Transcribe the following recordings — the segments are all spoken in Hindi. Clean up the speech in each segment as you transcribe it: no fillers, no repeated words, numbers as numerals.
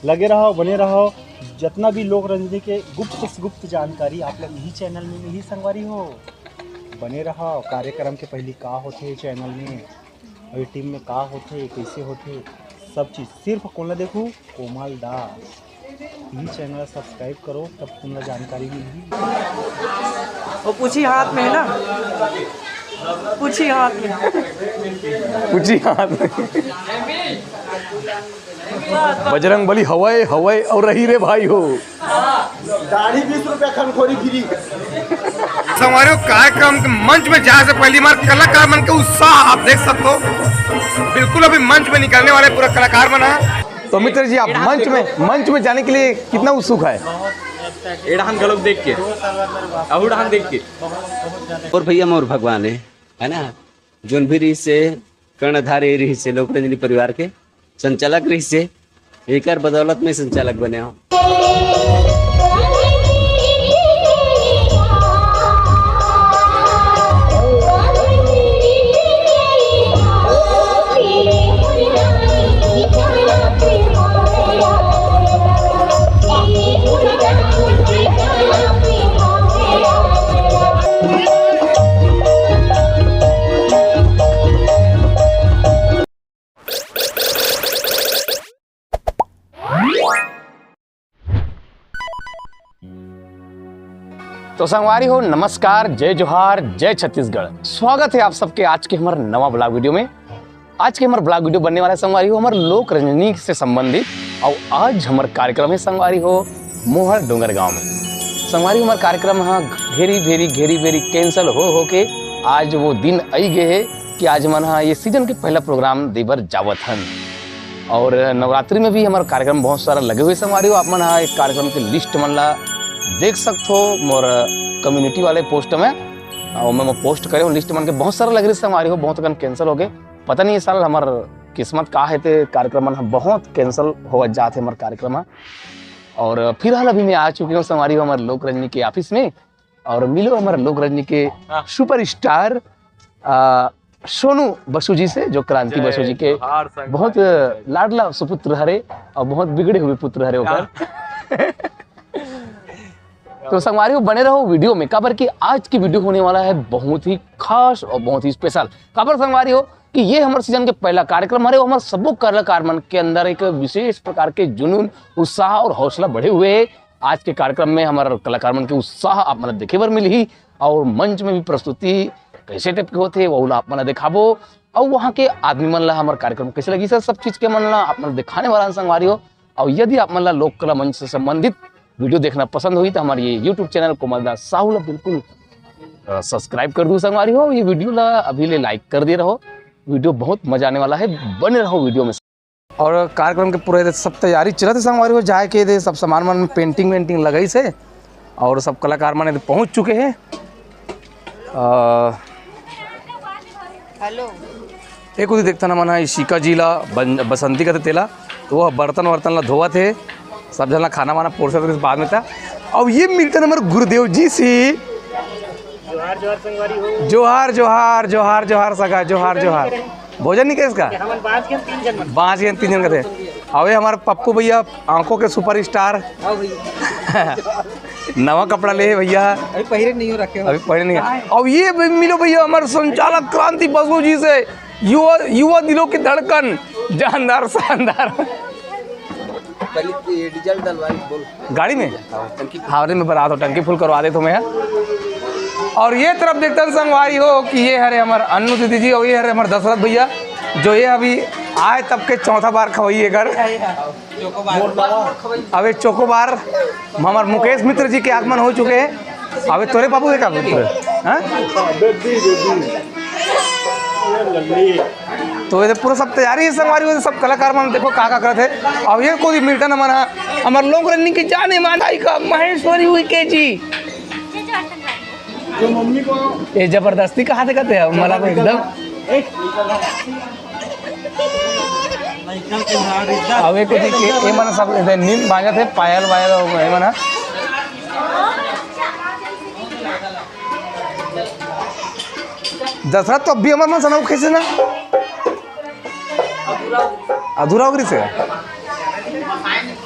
लगे रहो, बने रहो। जितना भी लोक राजनीति के गुप्त से गुप्त जानकारी आप लोग यही चैनल में मिली संगवारी हो। बने रहो। कार्यक्रम के पहले का होते चैनल में और टीम में का होते, कैसे होते, सब चीज़ सिर्फ कौन देखूँ, कोमल दास। यही चैनल सब्सक्राइब करो, तब तुम्हें जानकारी मिलेगी। वो पूछी हाथ में है ना, पूछी हाथ में, पूछी हाथ में। बजरंग बली हवाए हवाए और रही रे भाई हो। दाढ़ी 20 रुपया खनखोरी फ्री। हमारे कार्यक्रम के मंच में जाने से पहले हमारे कलाकार मन के उत्साह आप देख सकते हो। बिल्कुल अभी मंच में निकलने वाले पूरा कलाकार बना। तो मित्र जी, आप मंच में जाने के लिए कितना उत्सुक है? एड़ान गलत देख के, अहुड़ान देख के। और भैया मोर भगवान है ना, जोन भी रही से कर्णधारी रही से लोक राजनीति परिवार के संचालक रही से एक बदौलत में संचालक बने हो। तो संगवारी हो, नमस्कार, जय जोहार, जय छत्तीसगढ़। स्वागत है आप सबके आज के हमारे नवा ब्लॉग वीडियो में। आज के हमारा ब्लॉग वीडियो बनने वाला है संगवारी हो हमारे लोक राजनीति से संबंधित। और आज हमारा कार्यक्रम है संगवारी हो मोहर डोंगर गांव में। संगवारी हमारा कार्यक्रम घेरी कैंसल हो के आज वो दिन आई गए है कि आज मन ये सीजन के पहला प्रोग्राम देवर जावत हन। और नवरात्रि में भी हमारा कार्यक्रम बहुत सारा लगे हुए संगवारी हो। आप मन एक कार्यक्रम की लिस्ट मन ला देख सकते हो मोर कम्युनिटी वाले पोस्ट में, और मैं पोस्ट करे लिस्ट मन के बहुत सारा लग रही है हमारी हो। बहुत अगन कैंसिल हो गए, पता नहीं इस साल हमार किस्मत का है ते कार्यक्रम मन बहुत कैंसिल हो जाते हमारे कार्यक्रम। और फिलहाल अभी मैं आ चुकी हूँ हमारी हमारे लोक राजनीति के ऑफिस में, और मिलो हमारे लोक राजनीति के सुपर स्टार सोनू बसु जी से, जो क्रांति बसु जी के बहुत लाडला सुपुत्र हरे और बहुत बिगड़े हुए पुत्र हरे होकर। तो संगवारी बने रहो वीडियो में, काबर कि आज की वीडियो होने वाला है बहुत ही खास और बहुत ही स्पेशल। काबर संगवारी हो कि ये हमारे सीजन के पहला कार्यक्रम हमारे हमारे सबो कलाकार मन के अंदर एक विशेष प्रकार के जुनून, उत्साह और हौसला बढ़े हुए है। आज के कार्यक्रम में हमारे कलाकार मन के उत्साह आप मन देखे बर मिली, और मंच में भी प्रस्तुति कैसे टाइप के होते वो आप मन दिखाबो, और वहाँ के आदमी मन ला हमारे कार्यक्रम कैसे लगी, सर सब चीज के मन ला आप मन दिखाने वाला संगवारी हो। और यदि आप मन ला लोक कला मंच से संबंधित वीडियो देखना पसंद हुई तो हमारे ये यूट्यूब चैनल कोमल दास साहू ला बिल्कुल सब्सक्राइब कर दो संगवारी हो। ये वीडियो ला अभी ले लाइक कर दे रहो, वीडियो बहुत मजा आने वाला है, बने रहो वीडियो में। और कार्यक्रम के पूरे सब तैयारी चलते संगवारी हो, जाए के दे सब सामान मन पेंटिंग वेंटिंग लगाई से, और सब कलाकार मन पहुंच चुके हैं। हेलो एक उदी देखता ना मन शिका जी ला बसंती का तेला, तो वह बर्तन वर्तन ला धोवा थे, सब जना खाना वाना पोरसा तो बाद में था। और ये मिलता है हमारे गुरुदेव जी से। जोहार जोहार जोहार जोहार सगा जोहार जोहार। भोजन नहीं कैसे का? बाँच के 3 जन का थे। अवे हमारे पप्पू भैया आंखों के सुपर स्टार। नवा कपड़ा ले भैया, अभी पहले नहीं हो रखे हो, अभी पहले नहीं। अब ये मिलो भैया हमारे संचालक क्रांति बसु जी से, युवा दिलों की धड़कन, जानदार शानदार। डीजल डलवाई बोल गाड़ी में हावड़े में बना दो, टंकी फुल करवा दे तुम्हें। और ये तरफ देखते संगवारी हो कि ये हरे हमारे अन्नू दीदी जी, और ये हरे हमारे दशरथ भैया, जो ये अभी आए तब के चौथा बार खवाइए घर। अबे चोकोबार हमारे मुकेश मित्र जी के आगमन हो चुके हैं। अबे तोरे बाबू है का? तो ये पूरा सब तैयारी है संगवारी हो, सब कलाकार मन देखो का करते हैं। और ये कोई मिलता ना मना हमारे लोक राजनीति के जाने माने का महेश्वरी हुई के जी, जो मम्मी को ये जबरदस्ती कहा थे कहते हैं मला को एकदम। अवे को देखिए ये मना सब नींद बांजा थे, पायल वायल ये मना दशरथ तो अभी हमारे मन सना कैसे ना अधूरा उगरी से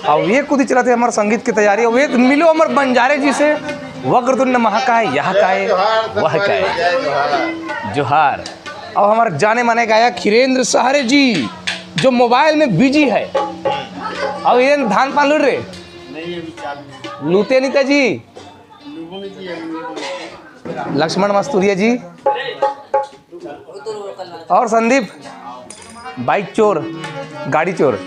और ये खुद ही चलाते हमारे संगीत की तैयारी। और ये मिलो हमारे बंजारे जी से, वक्रतुंड महाकाय यह काय वह काय जोहार। और हमारे जाने माने गायक हिरेंद्र सहारे जी जो मोबाइल में बिजी है। और ये धान पान लूट रहे लूटे नीता जी, लक्ष्मण मस्तूरिया जी और संदीप बाइक चोर गाड़ी चोर,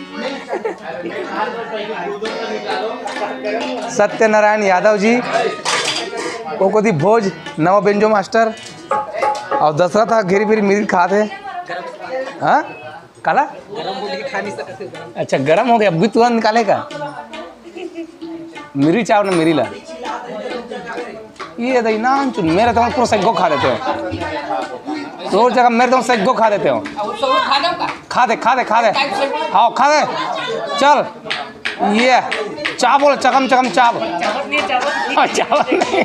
सत्यनारायण यादव जी, ओकोदी भोज नवा बेंजो मास्टर और दशरथ था घेरी फिर मिर्च खाते। हाँ काला अच्छा गरम हो गया, अभी तुरंत निकालेगा मिरी चावल मेरी ला ये दही ना चुन मेरे तो पूरा सेगो खा देते हो, रोज जगह मेरे तो सेगो खा देते हो। खा दे हाँ खा दे चल। ये चावल चकम चकम चावल चावल नहीं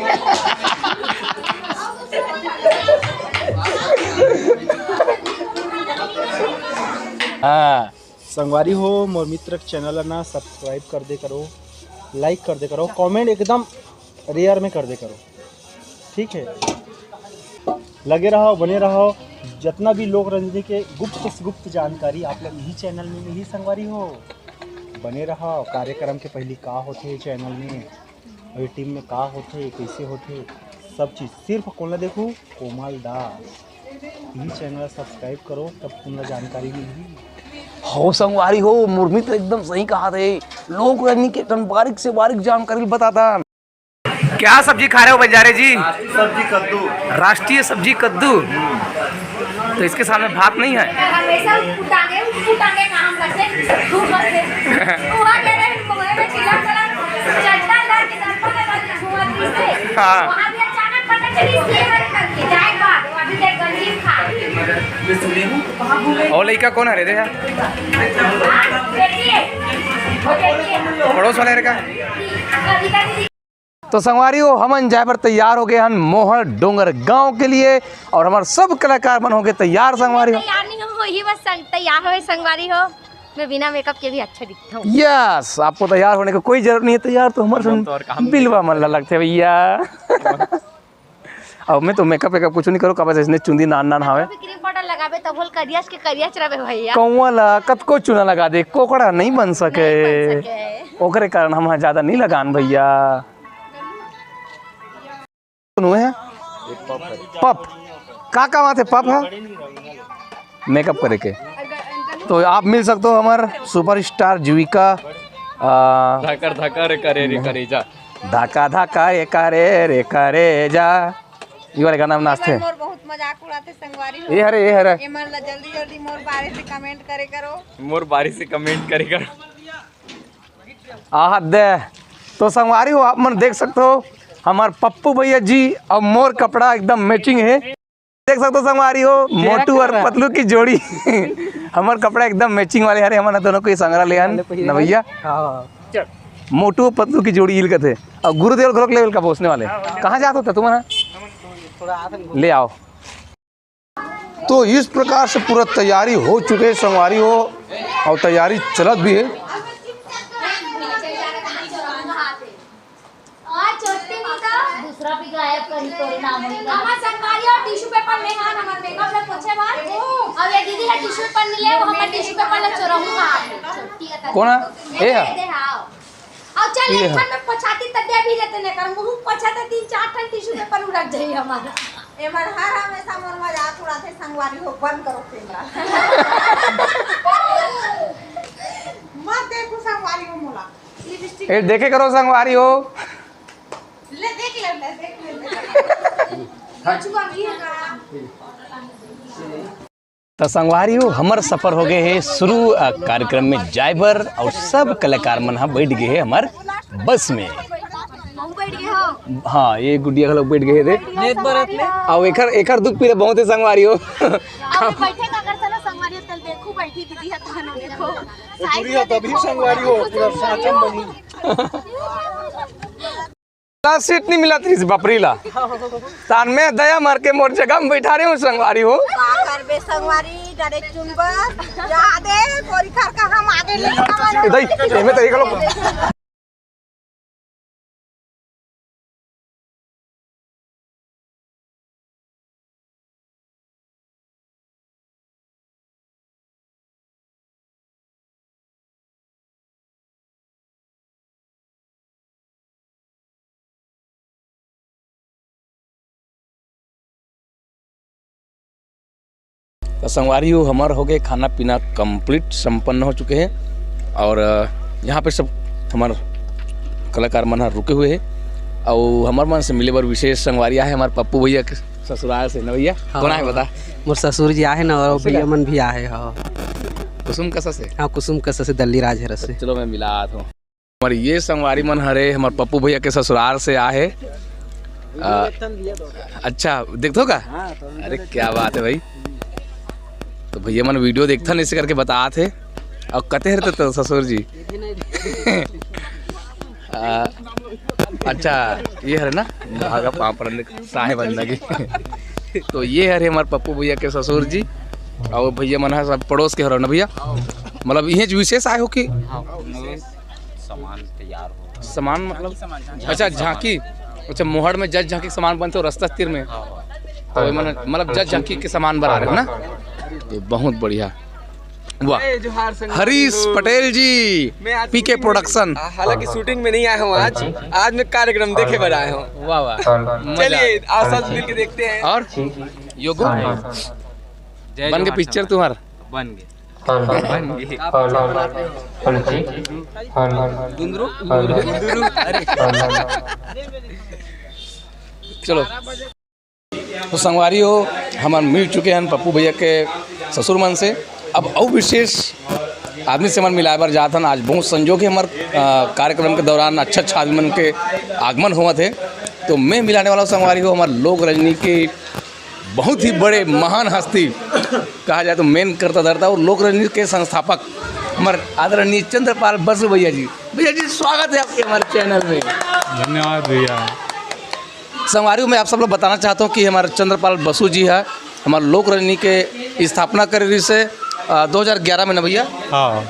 हाँ संगवारी हो मोर मित्र चैनल ना सब्सक्राइब कर दे करो, लाइक कर दे करो, कमेंट एकदम रेयर में कर दे करो, ठीक है। लगे रहो बने रहो, जितना भी लोक राजनीति के गुप्त से गुप्त जानकारी आप लोग यही चैनल में मिली संगवारी हो। बने रहो, कार्यक्रम के पहले का होते चैनल में और टीम में का होते कैसे होते सब चीज़ सिर्फ कौन देखूँ कोमल दास। यही चैनल सब्सक्राइब करो तब तुम्हें जानकारी मिलेगी। हो संगवारी हो मुर्मित एकदम सही कहा थे, लोग राजनीति के बारीक से बारीक जानकारी बताता। क्या सब्जी खा रहे हो बंजारे जी? सब्जी कद्दू, राष्ट्रीय सब्जी कद्दू। तो इसके सामने भात नहीं है। हमेशा फुटांगे काम करते धूप से हुआ कह रहे मोबाइल में चिल्ला चला चलता लड़ के दर्पण में छुआ से हाँ। वहां भी अचानक पता चली सेवर करके जाए बात अभी तक गंजीर खा। और लड़का कौन है रे देखा देखिए पड़ोस वाले का। कभी तो संगवारियों हम जाए पर तैयार हो गए हैं मोहर डोंगर गांव के लिए और हमारे सब कलाकार बन हो गए तैयार। संगवारियों तैयार नहीं हो ही बस तैयार हो संगवारी हो, मैं बिना मेकअप के भी अच्छा दिखता हूँ। यस आपको तैयार होने की कोई जरूरत नहीं है, तैयार तो हमारे बिलवा मन लगते भैया। अब मैं तो मेकअप वेकअप कुछ नहीं करो, कब इसने चुंदी नान नान हावे क्रीम पाउडर लगावे तब बोल करियास के करियाच रहे भैया कौला कत को चुना लगा दे कोकड़ा नहीं बन सके ओकरे कारण हम ज्यादा नहीं लगान भैया। है पप का वहाँ थे पप है मेकअप करे के। तो आप मिल सकते हो हमारे सुपरस्टार जीविका धकर धकर करे रे करे जा धाका धाका रे करे जा ये वाले गाना में नाचते मोर बहुत मजाक उड़ाते संगवारी हो। ये हरे ए मन ला जल्दी जल्दी मोर बारे से कमेंट करे करो, मोर बारी से कमेंट करे कर। आह दे तो संगवारी हो आप मन देख सकते हो हमारे पप्पू भैया जी और मोर कपड़ा एकदम मैचिंग है, देख सकते हो संगवारी हो मोटू और पतलू की जोड़ी। हमारे कपड़ा एकदम मैचिंग वाले हरे हमारे दोनों को संग्रह ले ना भैया मोटू पतलू की जोड़ी इल थे और गुरुदेव ग्रोक लेवल का पहुँचने वाले। कहाँ जाते होता तुम्हारा ले आओ। तो इस प्रकार से पूरा तैयारी हो चुके है संगवारी हो और तैयारी चलत भी है। दूसरा भी गायब करी तोरे नाम होई हमार संगवारी और टिश्यू पेपर ले हां हमर मेकअप ला पोछे बार अब ये दीदी है टिश्यू पेपर नहीं ले हमर टिश्यू पेपर ला चोरहू का कौन है ए दे हां अब चल लेखन में पछाती त दे भी लेते ने कर मुंह पछाते 3-4 ठन टिश्यू पेपर उड़क जाई हमारा ए मन हर हमेशा मोर मजाक उड़ाते संगवारी हो। बंद करो कैमरा मत देखो संगवारी हो मोला लिपस्टिक ए देखे करो संगवारी हो ले देख ले छुआ भी है तो संगवारी हो हमार सफर हो गए है शुरू कार्यक्रम में जायबर और सब कलाकार मन बैठ गए है हमार बस में। हम बैठ गए हो हाँ ये गुडिया लोग बैठ गए थे और एकर दुख पीले बहुत है संगवारी हो। अब बैठे का कर चलो संगवारी तल देखो बैठी दीदी है तहनो देखो पूरी तभी संगवारी हो पूरा साचम बनी। सीट नहीं मिला थी बपरीला तान में दया मार के मोर जगह में बैठा रही हूँ संगवारी हो का करबे संगवारी डायरेक्ट चुनबस जा दे कोरी कर का हम आगे ले इधर में तो एक लोग तो संगवारी हो हमार हो गए खाना पीना कंप्लीट संपन्न हो चुके हैं और यहाँ पे सब हमारे कलाकार मन रुके हुए हैं और हमारे मन से मिले बार विशेष संगवारी है हमारे पप्पू भैया के ससुराल से न भैया कौन है बता मोर ससुर जी आए ना और भैया मन भी आए। हाँ कुसुम कसा से हाँ कुसुम कसा से दल्ली राजहर से। चलो मैं मिला हूँ हमारे ये संगवारी मन हरे हमारे पप्पू भैया के ससुराल से आए। अच्छा देखो का अरे क्या बात है भाई। तो भैया मन वीडियो देखता नहीं इसे करके बता थे और कहते रहते तो ससुर जी अच्छा ये है ना भागा पापड़ साहे बनना की तो ये है हमारे पप्पू भैया के ससुर जी और भैया मन है सब पड़ोस के हो ना भैया मतलब ये विशेष आए हो कि सामान तैयार हो सामान मतलब अच्छा झांकी अच्छा मोहड़ में जज झांकी सामान बनते हो रस्ता तीर में तो मतलब जज झांकी के सामान बना रहे हो ना तो बहुत बढ़िया वाह हरीश पटेल जी पीके प्रोडक्शन। हालांकि शूटिंग में नहीं आया हूँ आज मैं कार्यक्रम देखे पर आया हूँ। वाह वाह चलिए आज साथ मिल के देखते हैं। और योगो बन के पिक्चर तुम्हारा बन गए चलो तो संगवारी हो हम मिल चुके हैं पप्पू भैया के ससुर मन से अब और विशेष आदमी से मन मिलाए बार जाता आज बहुत संजोग है हमारे कार्यक्रम के दौरान अच्छा आदमी मन के आगमन हुआ थे तो मैं मिलाने वाला हूँ संगवारी हो हमारे लोक रजनी के बहुत ही बड़े महान हस्ती कहा जाए तो मेन करता धरता और लोक रजनी के संस्थापक हमारे आदरणीय चंद्रपाल बसु भैया जी स्वागत है आपके हमारे चैनल में। धन्यवाद भैया। संगवारी में आप सब लोग बताना चाहता हूँ कि हमारे चंद्रपाल बसु जी है हमारे लोक रजनी के स्थापना करी से 2011 में ना भैया। हाँ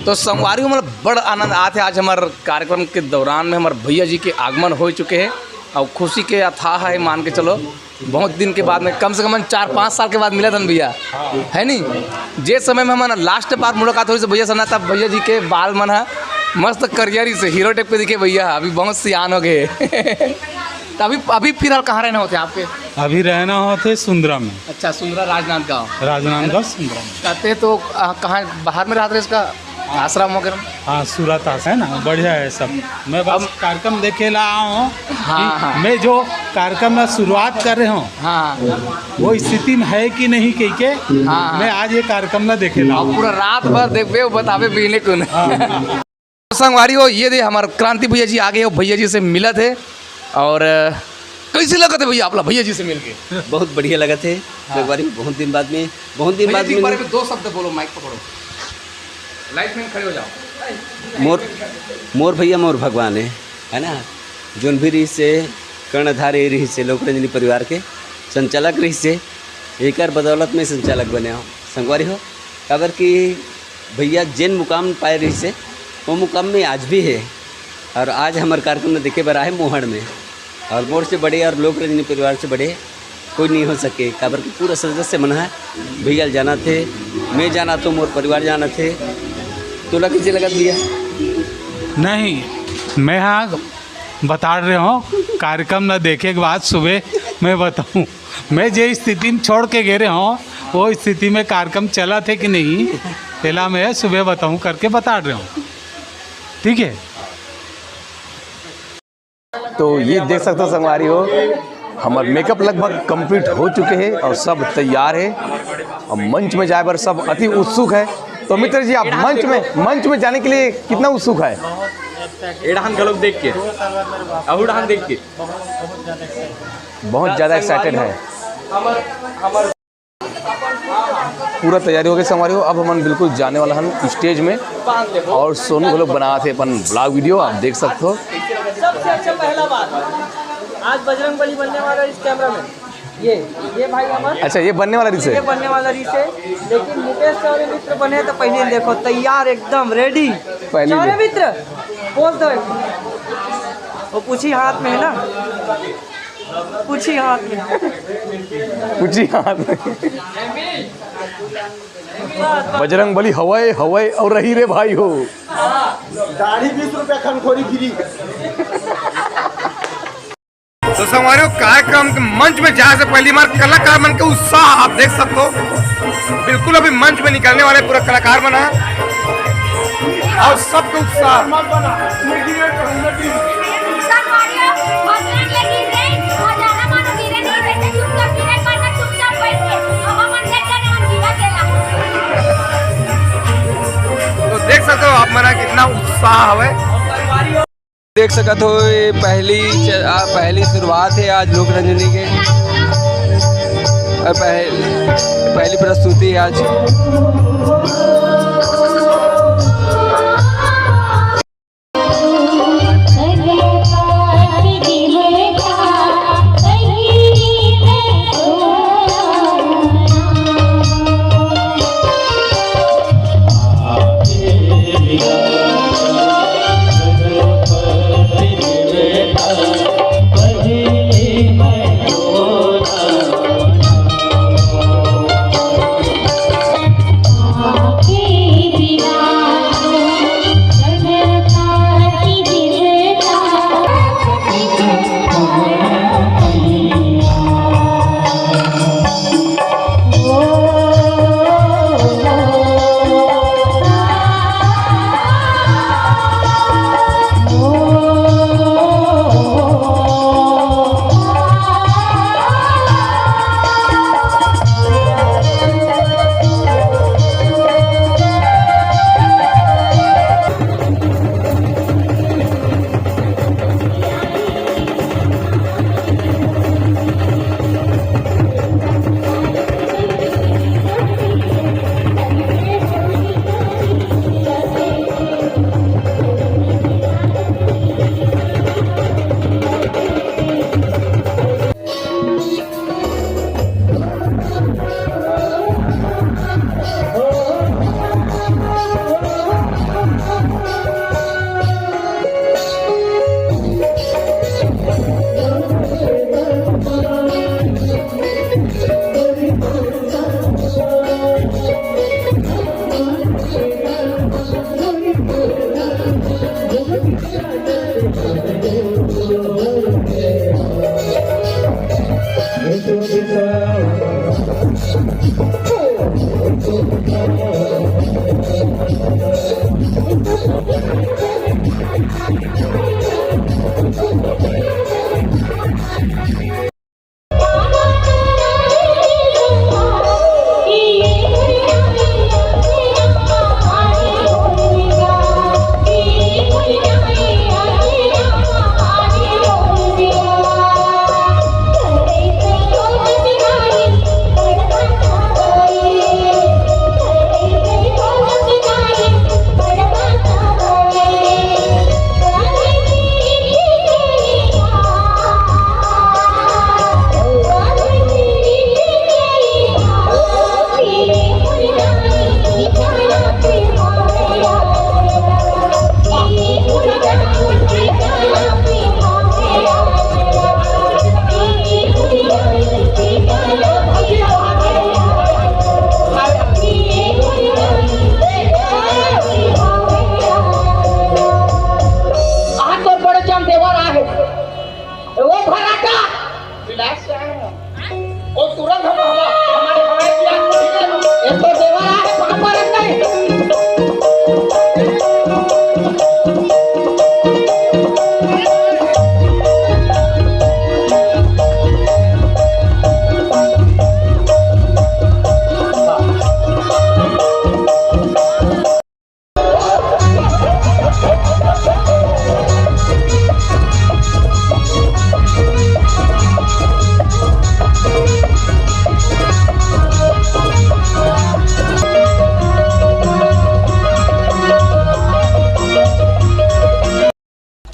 तो संगवारी में मतलब बड़ा आनंद आते आज हमारे कार्यक्रम के दौरान में हमारे भैया जी के आगमन हो चुके हैं और खुशी के अथाह है मान के चलो बहुत दिन के बाद में कम से कम 4-5 साल के बाद मिला था भैया है नहीं जे समय में हमारा लास्ट बार मुलाकात हुई से भैया सना तब भैया जी के बाल मन है मस्त करियरी से हीरो टाइप पे दिखे भैया अभी बहुत सियान हो गए तो अभी फिलहाल कहाँ रहना होते आपके? अभी रहना होते सुंदरा में। अच्छा सुंदरा राजनांदगांव सुंदरा में कहते तो कहाँ बाहर में रहते इसका आश्रम वगैरह? हाँ सूरत है ना बढ़िया है सब। मैं बस कार्यक्रम देखे ला आया हूँ। हाँ। मैं जो कार्यक्रम में शुरुआत कर रहे हूँ हाँ वो स्थिति में है कि नहीं कह के हाँ। मैं आज ये कार्यक्रम में देखे ला पूरा रात भर देखबे बतावे बीने को संगवारी हो ये दे हमारे क्रांति भैया जी आगे हो भैया जी से मिला थे और कैसे लगा थे भैया आप भैया जी से मिलके? बहुत बढ़िया लगा थे। हाँ। एक बार बहुत दिन बाद में बारे में 2 शब्द बोलो माइक पकड़ो लाइट में खड़े हो जाओ। मोर भैया मोर भगवान है ना जोन भी रही से कर्णधारी रही से लोक रंजनी परिवार के संचालक रही से एक बदौलत में संचालक बने हो संगवारी हो काबर कि भैया जिन मुकाम पाए रही से वो मुकाम में आज भी है और आज हमारे कार्यक्रम में देखे बरा है मोहड़ में और मोर से बड़े और लोक रंजनी परिवार से बड़े कोई नहीं हो सके काबर कि पूरा सदस्य मना है भैया जाना थे मैं जाना तो मोर परिवार जाना थे तोला कैसे लगा भैया? नहीं मैं हाँ बता रहे हूँ कार्यक्रम न देखे के बाद सुबह मैं बताऊँ मैं जो स्थिति में छोड़ के गए हूँ वो स्थिति में कार्यक्रम चला थे कि नहीं पहला मैं सुबह बताऊँ करके बता रहे हूँ ठीक है। तो ये देख सकते हो संगवारी हो हमारे मेकअप लगभग कंप्लीट हो चुके हैं और सब तैयार है और मंच में जाए पर सब अति उत्सुक है। तो मित्र जी आप मंच में जाने के लिए कितना उत्सुक है? गलोग देख के अहुडान देख के बहुत ज़्यादा एक्साइटेड है। पूरा तैयारी हो गई संगवारी हो अब हम बिल्कुल जाने वाला हम स्टेज में और सोनू को लोग बना थे अपन ब्लॉग वीडियो आप देख सकते हो सबसे अच्छा पहला बात आज बजरंगबली बनने वाला इस कैमरा में ये भाई हमारे अच्छा ये बनने वाला रीस ये है। बनने वाला रीस है। लेकिन मुकेश चौरे मित्र बने तो पहले देखो तैयार एकदम रेडी। पहले चौरे दे। मित्र बोल दो वो पूछी हाथ में है ना, पूछी हाथ में पूछी हाथ में बजरंग बली हवाए हवाए और रही रे भाई हो। दाढ़ी 20 रुपया खनखोरी गिरी। तो संगवारियों कार्यक्रम के मंच में जाने से पहली बार कलाकार मन के उत्साह आप देख सकते हो। बिल्कुल अभी मंच में निकलने वाले पूरा कलाकार बना और सबके उत्साह संगवारियों बजरंग लगी रे और ज्यादा मानो गिरे नहीं वैसे चुपचाप गिरे करना चुपचाप बैठ के अब हम देख जाने हम गिरा देला। तो देख सकते हो आप मना कितना उत्साह है। देख सकत हो ये पहली शुरुआत है आज लोक रंजनी के और पहली प्रस्तुति है आज।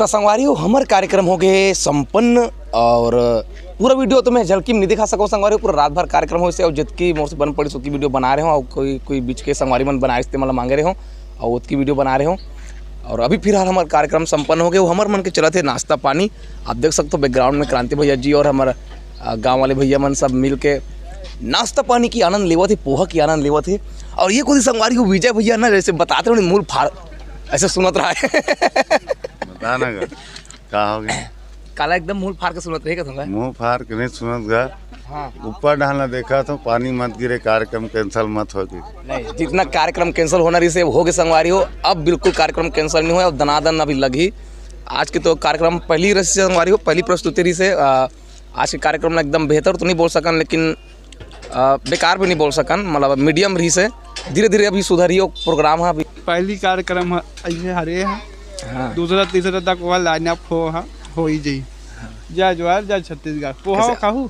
तो संगवारी हो हमारे कार्यक्रम हो गए संपन्न और पूरा वीडियो तो मैं झलकी में नहीं दिखा सको संगवारी हो, पूरा रात भर कार्यक्रम हो इसे और जितकी मोर से बन पड़ी उसकी वीडियो बना रहे हो और कोई बीच के संगवारी मन बनाए इस्तेमाल मांगे रहे हो और उसकी वीडियो बना रहे हो। और अभी फिलहाल हमारा कार्यक्रम संपन्न हो गया, वो हमारे मन के चला थे नाश्ता पानी। आप देख सकते हो बैकग्राउंड में क्रांति भैया जी और हमारा गाँव वाले भैया मन सब मिल के नाश्ता पानी की आनंद लेवा थे, पोहा की आनंद लेवा थे। और ये कोई संगवारी हो विजय भैया ना जैसे बताते हो मूल फाड़ ऐसे सुनत रहा है बताना का हो गया काला एकदम मुंह फाड़ के सुनत रहेगा तुमका मुंह फाड़ के नहीं सुनत गा। हाँ ऊपर डालना देखा तो पानी मत गिरे, कार्यक्रम कैंसिल मत हो गई। नहीं जितना कार्यक्रम कैंसिल होना रही से हो गए संगवारी हो, अब बिल्कुल कार्यक्रम कैंसिल नहीं हुआ और दनादन अभी लगी। आज के तो कार्यक्रम पहली रही से संगवारी हो, पहली प्रस्तुति रही से आज के कार्यक्रम में एकदम बेहतर तो नहीं बोल सकन लेकिन बेकार भी नहीं बोल सकन, मतलब मीडियम रही से धीरे धीरे अभी सुधरियो प्रोग्राम है। अभी पहली कार्यक्रम ऐसे हरे है। हाँ। दूसरा तीसरा तक वह लाइनअप हो ही जाई। जय जोहार जय छत्तीसगढ़ पोहा खाऊ।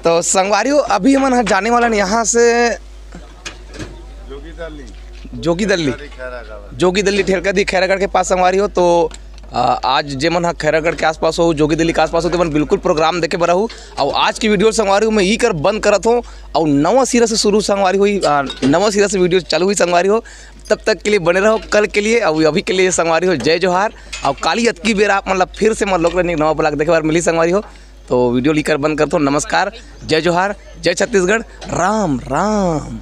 तो संगवारी हो अभी हम जाने वाला यहाँ से जोगी दल्ली ठेरका दी खैरागढ़ के पास संगवारी हो। तो आज जे मन खैरागढ़ के आसपास हो, जोगी दिल्ली के आसपास हो, तो मन बिल्कुल प्रोग्राम देखे बरा हूँ। और आज की वीडियो संगवारी हूँ मैं ई कर बंद करत हूँ और नवा सिरा से शुरू संगवारी हुई, नवा सिरा से वीडियो चालू हुई संगवारी हो। तब तक के लिए बने रहो, कल के लिए और अभी के लिए संगवारी हो जय जोहार। और काली अतकी बेर आप मतलब फिर से मतलब लोग नवा ब्लॉग देखे बार मिली संगवारी हो। तो वीडियो लिखकर बंद करता हूँ। नमस्कार, जय जोहार, जय छत्तीसगढ़, राम राम।